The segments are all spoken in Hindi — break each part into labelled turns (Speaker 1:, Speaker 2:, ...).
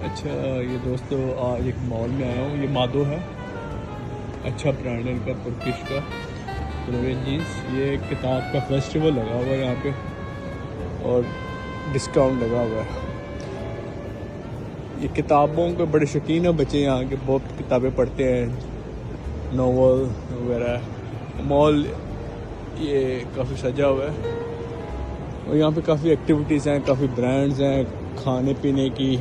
Speaker 1: अच्छा ये दोस्तों, आज एक मॉल में आया हूँ। ये मादो है, अच्छा ब्रांड है इनका, तुर्किश का कोरियन जीन्स। ये किताब का फेस्टिवल लगा हुआ है यहाँ पे और डिस्काउंट लगा हुआ है। ये किताबों के बड़े शौकीन है बच्चे यहाँ के, बहुत किताबें पढ़ते हैं, नॉवल वगैरह। मॉल ये काफ़ी सजा हुआ है और यहाँ पे काफ़ी एक्टिविटीज़ हैं, काफ़ी ब्रांड्स हैं खाने पीने की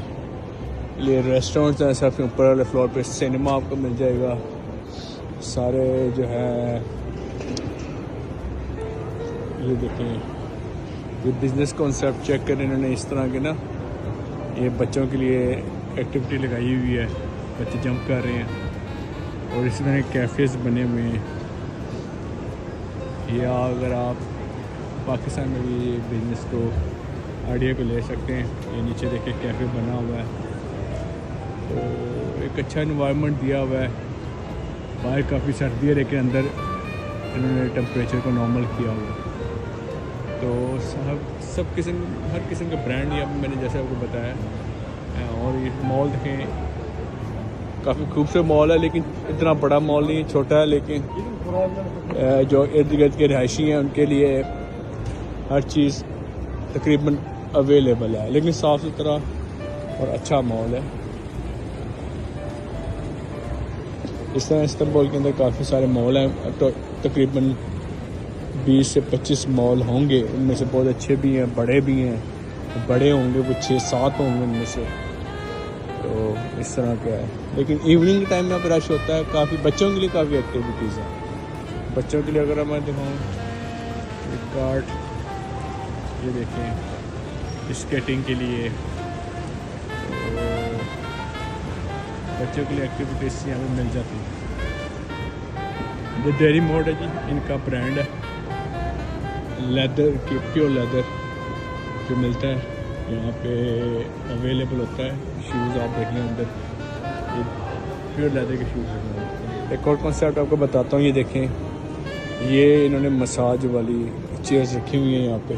Speaker 1: लिए। रेस्टोरेंट्स हैं, सबसे ऊपर वाले फ्लोर पे सिनेमा आपको मिल जाएगा। सारे जो है ये देखें, ये बिज़नेस कॉन्सेप्ट चेक करें इन्होंने इस तरह के ना। ये बच्चों के लिए एक्टिविटी लगाई हुई है, बच्चे जंप कर रहे हैं और इस तरह कैफ़ेज़ बने हुए हैं। या अगर आप पाकिस्तान में भी ये बिज़नेस को आइडिया को ले सकते हैं। ये नीचे देखें कैफ़े बना हुआ है, तो एक अच्छा इन्वायरमेंट दिया हुआ है। बाहर काफ़ी सर्दी है लेकिन अंदर इन्होंने टेम्परेचर को नॉर्मल किया हुआ है। तो सब किस्म, हर किस्म के ब्रांड यहाँ पे मैंने जैसे आपको बताया। और ये मॉल देखें, काफ़ी खूबसूरत मॉल है लेकिन इतना बड़ा मॉल नहीं, छोटा है। लेकिन जो इर्द गिर्द के रहायशी हैं उनके लिए हर चीज़ तकरीबन अवेलेबल है, लेकिन साफ़ सुथरा और अच्छा मॉल है। इस तरह इस्तांबुल के अंदर काफ़ी सारे मॉल हैं, तो तकरीबन 20 से 25 मॉल होंगे। उनमें से बहुत अच्छे भी हैं, बड़े भी हैं। बड़े होंगे वो 6-7 होंगे उनमें से। तो इस तरह का है, लेकिन इवनिंग टाइम में यहाँ पर रश होता है काफ़ी। बच्चों के लिए काफ़ी एक्टिविटीज़ हैं। बच्चों के लिए अगर मैं दिखाऊँ, कार्ट ये देखें, स्केटिंग के लिए, तो बच्चों के लिए एक्टिविटीज़ यहाँ पे मिल जाती है। ये डेयरी मोड है जी, इनका ब्रांड है, लेदर की, प्योर लेदर जो मिलता है यहाँ पे अवेलेबल होता है। शूज़ आप देख लें अंदर, ये प्योर लेदर के शूज़ हैं। एक और कॉन्सेप्ट आपको बताता हूँ, ये देखें, ये इन्होंने मसाज वाली चेयर्स रखी हुई हैं यहाँ पे।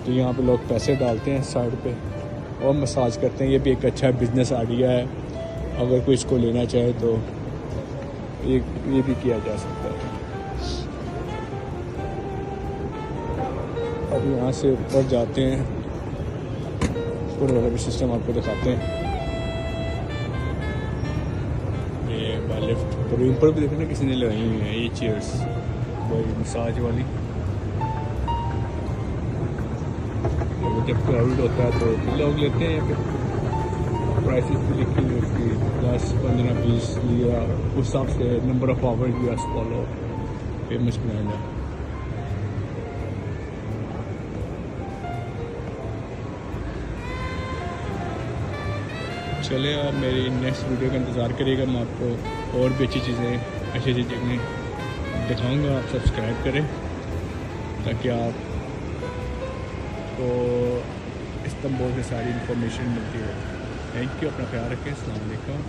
Speaker 1: तो यहाँ पे लोग पैसे डालते हैं साइड पे और मसाज करते हैं। ये भी एक अच्छा बिज़नेस आइडिया है, अगर कोई इसको लेना चाहे तो ये भी किया जा सकता है। अब यहाँ से ऊपर जाते हैं, ऊपर वाला भी सिस्टम आपको दिखाते हैं। ये लिफ्ट ऊपर भी देखो ना, किसी ने लगाई हुई है ये चेयर्स, वही मसाज वाली। और जब क्राउड होता है तो लोग लेते हैं यहाँ पे। प्राइसेस भी लिखी हुई उसकी 10, 15, 20 लिया, उस हिसाब से number of our US follow. Famous brand है। चले आप मेरी नेक्स्ट वीडियो का इंतज़ार करिएगा। मैं आपको और भी अच्छी चीज़ें, अच्छी चीज़ें दिखाऊंगा। आप सब्सक्राइब करें ताकि आपको इस्तांबुल से सारी इन्फॉर्मेशन मिलती है। थैंक यू, अपना ख्याल रखें। अस्सलाम वालेकुम।